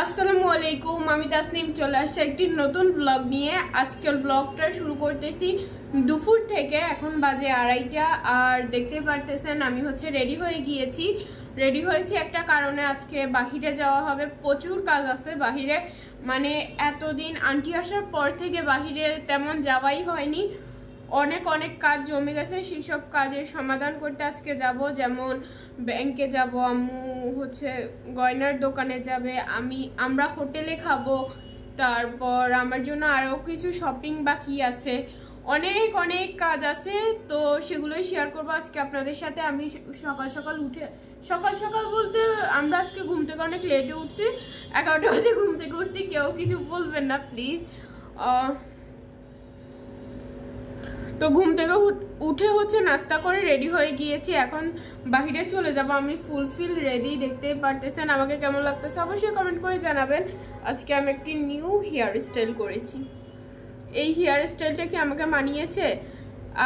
আসসালামু আলাইকুম, আমি তাসনিম চলে আসছি একটি নতুন ব্লগ নিয়ে। আজকের ব্লগটা শুরু করতেছি দুপুর থেকে। এখন বাজে 2:30 আর দেখতে পারতেছেন আমি রেডি হয়ে গিয়েছি। রেডি হয়েছি একটা কারণে, আজকে বাহিরে যাওয়া হবে। প্রচুর কাজ আছে বাহিরে, মানে এতদিন আন্টি আসার পর থেকে বাহিরে তেমন যাওয়াই হয়নি। অনেক অনেক কাজ জমে গেছে, সেই সব কাজের সমাধান করতে আজকে যাব। যেমন ব্যাংকে যাব, আম্মু গয়নার দোকানে যাবে, আমরা হোটেলে খাবো, তারপর আমার জন্য আরও কিছু শপিং বাকি আছে। অনেক অনেক কাজ আছে, তো সেগুলোই শেয়ার করবো আজকে আপনাদের সাথে। আমি সকাল সকাল বলতে আমরা আজকে ঘুম থেকে অনেক লেটে উঠছি, 11টা বাজে ঘুম থেকে উঠছি। কেউ কিছু বলবেন না প্লিজ। তো ঘুম থেকে উঠে নাস্তা করে রেডি হয়ে গিয়েছি, এখন বাহিরে চলে যাব। আমি ফুলফিল রেডি, দেখতে পারতেছেন। আমাকে কেমন লাগতেছে অবশ্যই কমেন্ট করে জানাবেন। আজকে আমি একটি নিউ হেয়ার স্টাইল করেছি। এই হেয়ার স্টাইলটা কি আমাকে মানিয়েছে।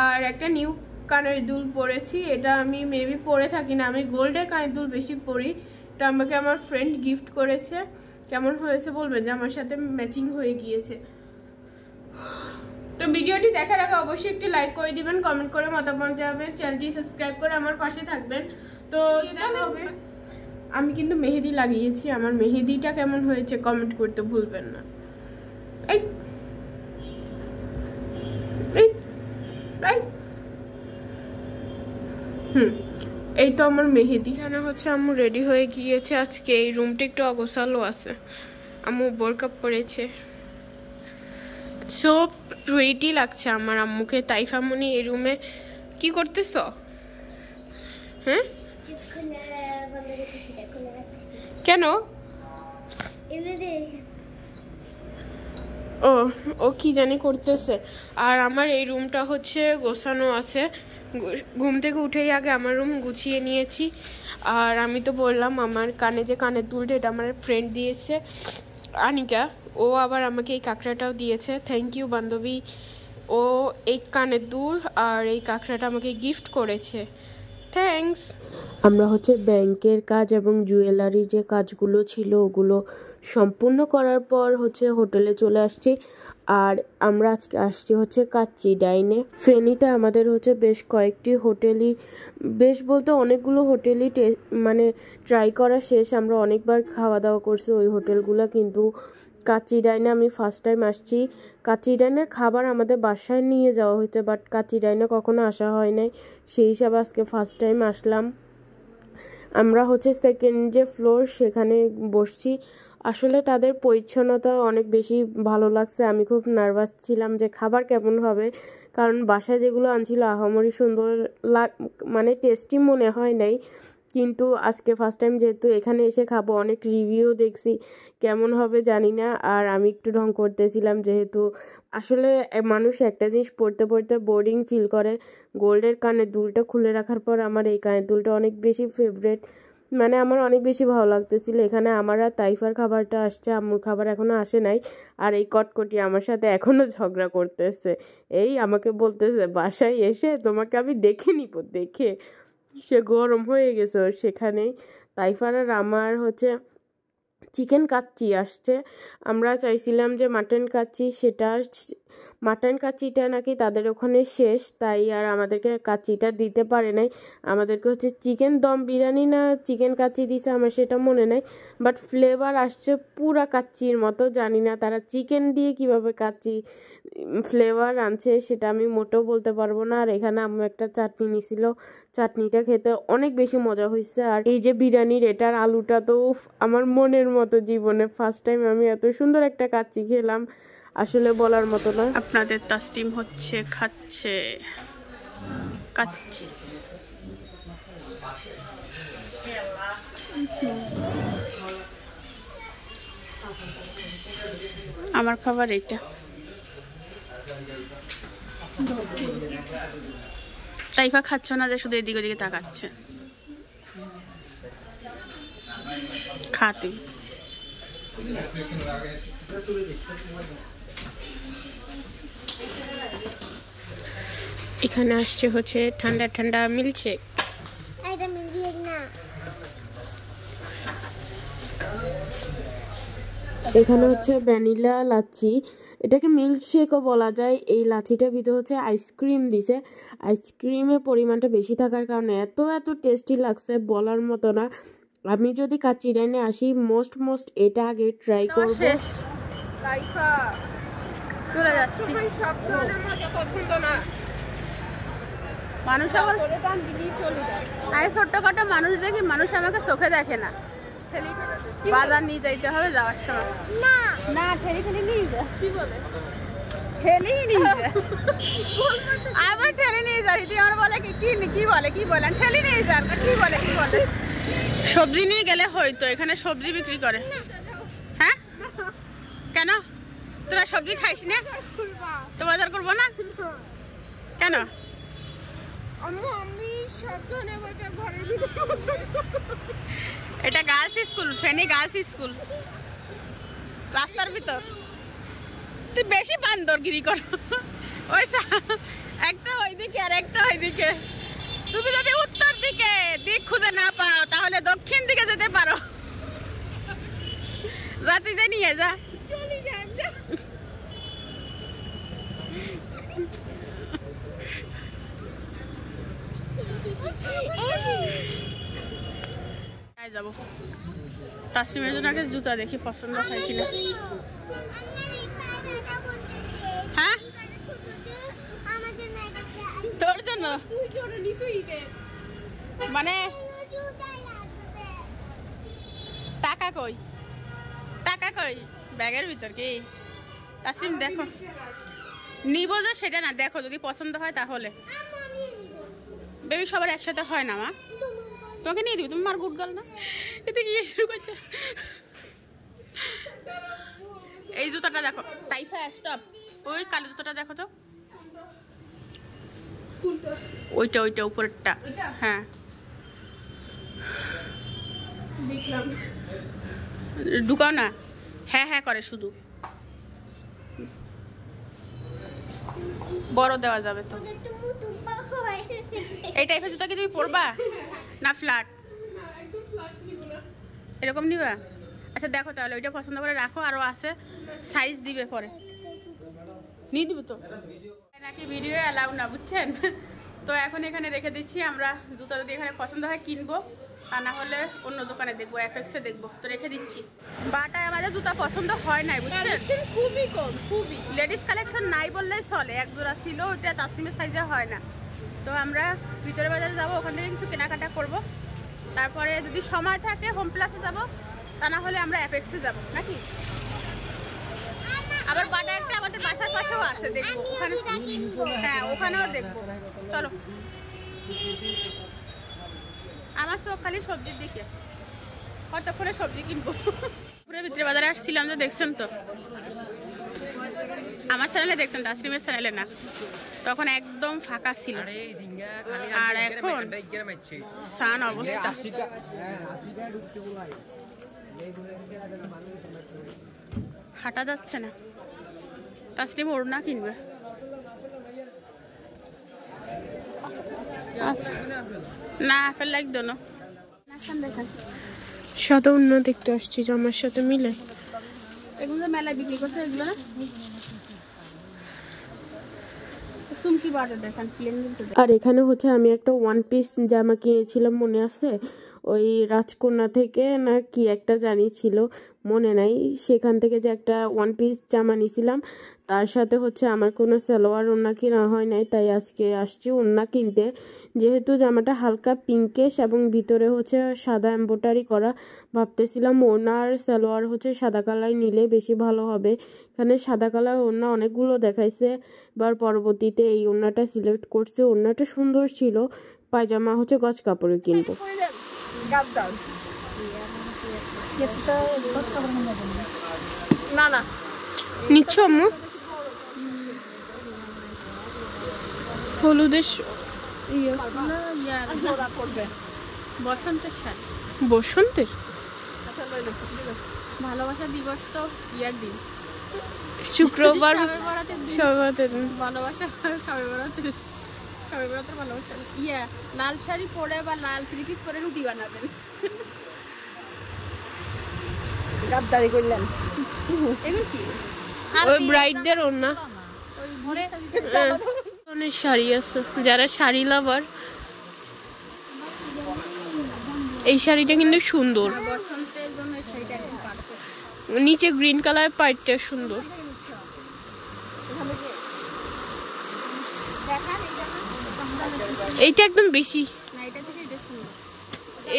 আর একটা নিউ কানের দুল পরেছি, এটা আমি মেবি পরে থাকি না, আমি গোল্ডের কানের দুল বেশি পরি। এটা আমাকে আমার ফ্রেন্ড গিফট করেছে। কেমন হয়েছে বলবেন, যে আমার সাথে ম্যাচিং হয়ে গিয়েছে। তো ভিডিওটি দেখার আগে অবশ্যই একটি লাইক করে দিবেন, কমেন্ট করে মতামত জানাবেন, চ্যানেলটি সাবস্ক্রাইব করে আমার পাশে থাকবেন। তো হবে, আমি কিন্তু মেহেদি লাগিয়েছি, আমার মেহেদিটা কেমন হয়েছে কমেন্ট করতে ভুলবেন না। এই তো আমার মেহেদি। এখানে আম্মু রেডি হয়ে গিয়েছে। আজকে এই রুমটা একটু অগোছালো আছে, আম্মু বোরকা পরেছে। সো প্রিটি লাগছে আমার আম্মুকে। তাইফামনি এই রুমে কি করতেছ? হ্যাঁ, কেন? ও কি জানি করতেছে। আর আমার এই রুমটা গোছানো আছে। ঘুম থেকে উঠেই আগে আমার রুম গুছিয়ে নিয়েছি। আর আমি তো বললাম আমার কানে যে কানের দুলটা, এটা আমার ফ্রেন্ড দিয়েছে আনিকা। ও আবার আমাকে এই কাঁকড়াটাও দিয়েছে। থ্যাংক ইউ বান্ধবী। ও এই কানের দুল আর এই কাঁকড়াটা আমাকে গিফট করেছে, থ্যাঙ্কস। আমরা ব্যাংকের কাজ এবং জুয়েলারি যে কাজগুলো ছিল ওগুলো সম্পূর্ণ করার পর হোটেলে চলে আসছি। আর আমরা আজকে আসছি কাচ্চি ডাইনে। ফেনীতে আমাদের বেশ কয়েকটি হোটেলই, বেশ বলতে অনেকগুলো হোটেলই মানে ট্রাই করা শেষ। আমরা অনেকবার খাওয়া দাওয়া করছি ওই হোটেলগুলো, কিন্তু কাচ্চি ডাইনে আমি ফার্স্ট টাইম আসছি। কাচ্চি ডাইনের খাবার আমাদের বাসায় নিয়ে যাওয়া হয়েছে, বাট কাচ্চি ডাইনে কখনো আসা হয় নাই, সেই হিসাবে আজকে ফার্স্ট টাইম আসলাম। আমরা সেকেন্ড যে ফ্লোর সেখানে বসছি। আসলে তাদের পরিচ্ছন্নতা অনেক বেশি ভালো লাগছে। আমি খুব নার্ভাস ছিলাম যে খাবার কেমন হবে, কারণ বাসায় যেগুলো আনছিল আহামরি সুন্দর মানে টেস্টি মনে হয় নাই। কিন্তু আজকে ফার্স্ট টাইম যেহেতু এখানে এসে খাবো, অনেক রিভিউ দেখছি, কেমন হবে জানি না। আর আমি একটু ঢং করতেছিলাম, যেহেতু আসলে মানুষ একটা জিনিস পড়তে পড়তে বোরিং ফিল করে। গোল্ডের কানের দুলটা খুলে রাখার পর আমার এই কানের দুলটা অনেক বেশি ফেভারেট, মানে আমার অনেক বেশি ভালো লাগতেছিল। এখানে আমার আর তাইফার খাবারটা আসছে, আম্মুর খাবার এখনো আসে নাই। আর এই কটকটি আমার সাথে এখনো ঝগড়া করতেছে, এই আমাকে বলতেছে বাসায় এসে তোমাকে আমি দেখে নিব, দেখে সে গরম হয়ে গেছে ওর সেখানেই। তাইফার আর আমার চিকেন কাচ্চি আসছে। আমরা চাইছিলাম যে মাটন কাচ্চি, সেটা মাটন কাচ্চিটা নাকি তাদের ওখানে শেষ, তাই আর আমাদেরকে কাচ্চিটা দিতে পারে নাই। আমাদেরকে চিকেন দম বিরিয়ানি না চিকেন কাচ্চি দিছে আমার সেটা মনে নাই, বাট ফ্লেভার আসছে পুরা কাচ্চির মতো। জানি না তারা চিকেন দিয়ে কিভাবে কাচ্চি ফ্লেভার আনছে, সেটা আমি মোটেও বলতে পারবো না। আর এখানে আম্মু একটা চাটনি নিছিল, চাটনিটা খেতে অনেক বেশি মজা হয়েছে। আর এই যে বিরিয়ানির এটার আলুটা তো আমার মনের মতো, জীবনে ফার্স্ট টাইম আমি এত সুন্দর একটা কাচ্চি খেলাম, আসলে বলার মতো না। আপনাদের তাসনিম খাচ্ছে কাচ্চি। আমার খাবার এটা। তাইফা খাচ্ছ না যে শুধু এদিকে ওদিকে তাকাচ্ছে, খাতে। এখানে আসছে ঠান্ডা ঠান্ডা মিল্কশেক। এখানে হচ্ছে ভ্যানিলা লাচ্ছি, এটাকে মিল্কশেকও বলা যায়। এই লাচ্ছিটার ভিতরে হচ্ছে আইসক্রিম দিছে, আইসক্রিমের পরিমাণটা বেশি থাকার কারণে এত টেস্টি লাগছে বলার মতো না। আমি যদি কাচিরানে আসি মোস্ট এটা আগে ট্রাই করব। চলে যাচ্ছি। সব ধরনের মজা পছন্দ না, মানুষ আবার চলে যায়। আমি ছোট্টখাটো মানুষ দেখি, মানুষ আমাকে চোখে দেখে না। বাজার নিয়ে যাইতে হবে যাওয়ার সময়। না ঠেলি নিয়ে যায়। কি বলে ঠেলি নিয়ে যায়? আবার ঠেলি নিয়ে যাই। তুই আমার বলে কি বলে ঠেলি নিয়ে যান। কি বলে সবজি নিয়ে গেলে হয়তো এখানে সবজি বিক্রি করে। হ্যাঁ কেন তোরা সবজি খাইস না? তো বাজার করবো না কেন? আমি সব ধরনের বাজার ঘরের ভিতরে। এটা girls school, Feni girls school, রাস্তার ভিতর। তুই বেশি বান্দরগিরি কর। ওই একটা ওইদিকে আর একটা ওইদিকে। তুমি যদি উত্তর দিকে দিক খুঁজে না পাও তাহলে দক্ষিণ দিকে যেতে পারো। রাতে যে নিয়ে যা। যাবো তাসলিমের জন্য একটা জুতা দেখি পছন্দ হয় কিনা। হ্যাঁ তোর জন্য মানে টাকা কই ব্যাগের ভিতর কি? তাসলিম দেখো নিব যে সেটা না, দেখো যদি পছন্দ হয় তাহলে। বেবি সবার একসাথে হয় না মা, তোমাকে নিয়ে দিবি, তুমি মার গুড গার্ল না। এতে কি শুরু করছে? এই জুতাটা দেখো, টাইফা স্টপ। ওই কালো জুতাটা দেখো তো, ওইটা উপরেরটা। হ্যাঁ ঢুকাও না। হ্যাঁ করে শুধু, বড় দেওয়া যাবে তো। এই টাইপের জুতা কি তুমি পরবা না ফ্ল্যাট এরকম নিবা? আচ্ছা দেখো তাহলে ওইটা পছন্দ করে রাখো, আরো আছে সাইজ দিবে পরে নিয়ে দিবে তো। নাকি ভিডিও অ্যালাউ না বুঝছেন তো এখন এখানে রেখে দিচ্ছি। আমরা জুতা যদি এখানে পছন্দ হয় কিনবো, তা না হলে অন্য দোকানে দেখবো, এফএক্সে দেখবো। তো রেখে দিচ্ছি। বাটায় আমাদের জুতা পছন্দ হয় নাই বুঝছেন, খুবই কম, খুবই লেডিস কালেকশন নাই বললেই চলে। এক জোড়া ছিল, ওইটা তাসলিমের সাইজে হয় না। তো আমরা ভিতরে বাজারে যাবো, ওখান থেকে কিছু কেনাকাটা করবো। তারপরে যদি সময় থাকে হোম প্লাসে যাবো, তা না হলে আমরা এফএক্সে যাবো নাকি। আবার বাটা একটা আমাদের বাসার পাশেও আছে, দেখবো ওখানে। হ্যাঁ ওখানেও দেখবো, চলো। আমার সব খালি সবজির দিকে, কতক্ষণে সবজি কিনবো। পুরো ভিতরে বাজারে আসছিলাম তো, দেখছেন তো আমার চ্যানেলে দেখছেন, তাসলিমের চ্যানেলে না। তখন একদম ফাঁকা ছিল, আর এখন সান অবস্থা। হাঁটা যাচ্ছে না। তাসলিম ওড়না কিনবে। না আপেল লাইক দোনো সাদা অন্য দেখতে আসছি জামার সাথে মিলে। এগুলো মেলায় বিক্রি করছে, এগুলো না চুমকি বাটা দেখেন। আর এখানে হচ্ছে আমি একটা ওয়ান পিস জামা কিনেছিলাম, মনে আছে? ওই রাজকন্যা থেকে না কি একটা জানি ছিল, মনে নাই। সেখান থেকে যে একটা ওয়ান পিস জামা নিয়েছিলাম, তার সাথে হচ্ছে আমার কোনো সালোয়ার ওড়না কিনা হয় নাই, তাই আজকে আসছি ওড়না কিনতে। যেহেতু জামাটা হালকা পিঙ্কেশ এবং ভিতরে হচ্ছে সাদা এম্ব্রয়ডারি করা, ভাবতেছিলাম ওড়না আর সালোয়ার হচ্ছে সাদা কালার নিলে বেশি ভালো হবে। এখানে সাদা কালার ওড়না অনেকগুলো দেখাইছে, এবার পরবর্তীতে এই ওড়নাটা সিলেক্ট করছে। ওড়নাটা সুন্দর ছিল। পায়জামা হচ্ছে গজ কাপড়ে কিনবো। না নিচ্ছ আম্মু? হলুদের বসন্তের ভালোবাসা দিবস তো ইয়ার দিন, শুক্রবার ভালোবাসা ভালোবাসা। লাল শাড়ি পরে বা লাল থ্রি পিস পরে রুটি বানাবেন। গাদ্দারি করলেন। ওই ব্রাইডদের ওড়না অনেক শাড়ি আছে, যারা শাড়ি লাভার এই শাড়িটা কিন্তু সুন্দর, নিচে গ্রিন কালার পাইটটা সুন্দর। এইটা একদম বেশি,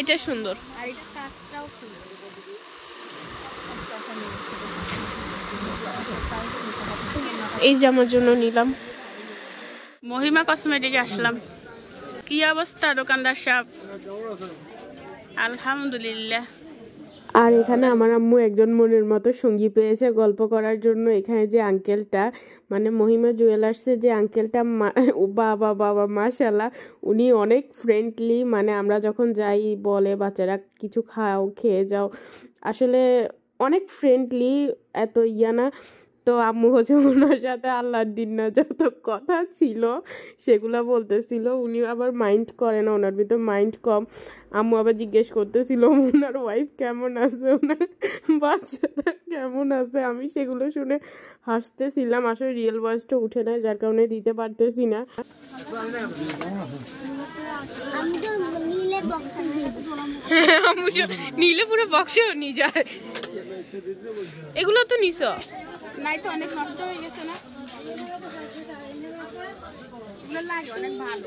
এটা সুন্দর। এই জামার জন্য নিলাম। মহিমা কসমেটিকে আসলাম। কি অবস্থা দোকানদার সাহেব? আলহামদুলিল্লাহ। আর এখানে আমার আম্মু একজন মনের মতো সঙ্গী পেয়েছে গল্প করার জন্য। এখানে যে আঙ্কেলটা, মানে মহিমা জুয়েলার্সে যে আঙ্কেলটা, বাবা বাবা মাশাআল্লাহ, উনি অনেক ফ্রেন্ডলি। মানে আমরা যখন যাই বলে বাচ্চারা কিছু খাও, খেয়ে যাও, আসলে অনেক ফ্রেন্ডলি, এত ইয়া না। তো আম্মু হচ্ছে ওনার সাথে আল্লাহর দিন না যত কথা ছিল সেগুলো বলতেছিল। উনি আবার মাইন্ড করে না, ওনার ভিতর মাইন্ড কম। আম্মু আবার জিজ্ঞেস করতেছিল ওনার ওয়াইফ কেমন আছে, ওনার বাচ্চারা কেমন আছে। আমি সেগুলো শুনে হাসতেছিলাম। আসলে রিয়েল ভয়েসটা উঠে না, যার কারণে দিতে পারতেছি না। নিলে পুরো বক্সেও নিয়ে যায়। এগুলো তো নিছ নাই তো, অনেক নষ্ট হয়ে গেছে না? অনেক ভালো।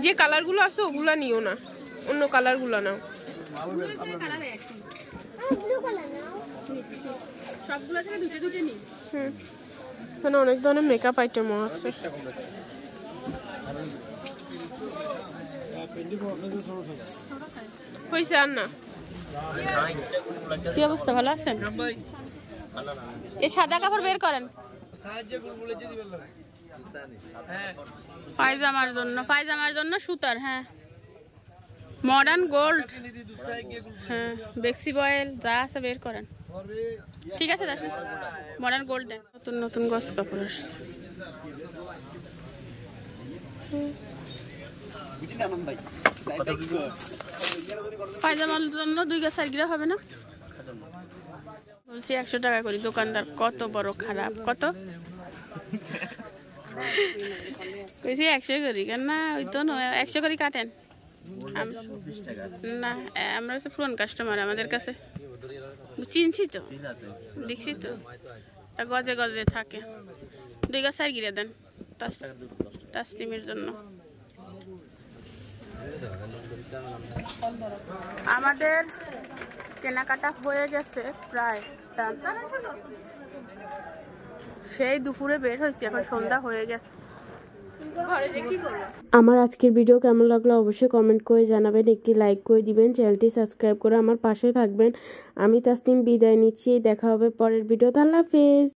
যে কালারগুলো আছে ওগুলো নিও না, অন্য কালারগুলো নাও। সবগুলো থেকে দুটো দুটো নিই। এখানে অনেক ধরনের মেকআপ আইটেমও আছে। হয়েছে আর না? কি অবস্থা, ভালো আছেন? এই সাদা কাপড় বের করেন পায়জামার জন্য, পায়জামার জন্য সুতার। হ্যাঁ, মডার্ন গোল্ড, হ্যাঁ বেক্সি বয়েল যা আছে বের করেন। ঠিক আছে দেখেন, মডার্ন গোল্ড দেন। নতুন নতুন গস কাপড় আসছে। পায়জামার জন্য 2 গজ সাইকেল হবে না? বলছি 100 টাকা করি। দোকানদার কত বড় খারাপ, কত কইছি 100 করি কেন না? ওই তো 100 করি কাটেন না, আমরা হচ্ছে পুরন কাস্টমার, আমাদের কাছে চিনছি তো, দেখছি তো, গজে গজে থাকে। 2 গজ সাইকেল দেন তাসলিমের জন্য। আমাদের কেনাকাটা হয়ে গেছে প্রায়, সেই দুপুরে বের হয়েছে, এখন সন্ধ্যা হয়ে গেছে। আমার আজকের ভিডিও কেমন লাগলো অবশ্যই কমেন্ট করে জানাবেন, একটি লাইক করে দিবেন, চ্যানেলটি সাবস্ক্রাইব করে আমার পাশে থাকবেন। আমি তাসনিম বিদায় নিচ্ছি, দেখা হবে পরের ভিডিওতে। আল্লাহ হাফেজ।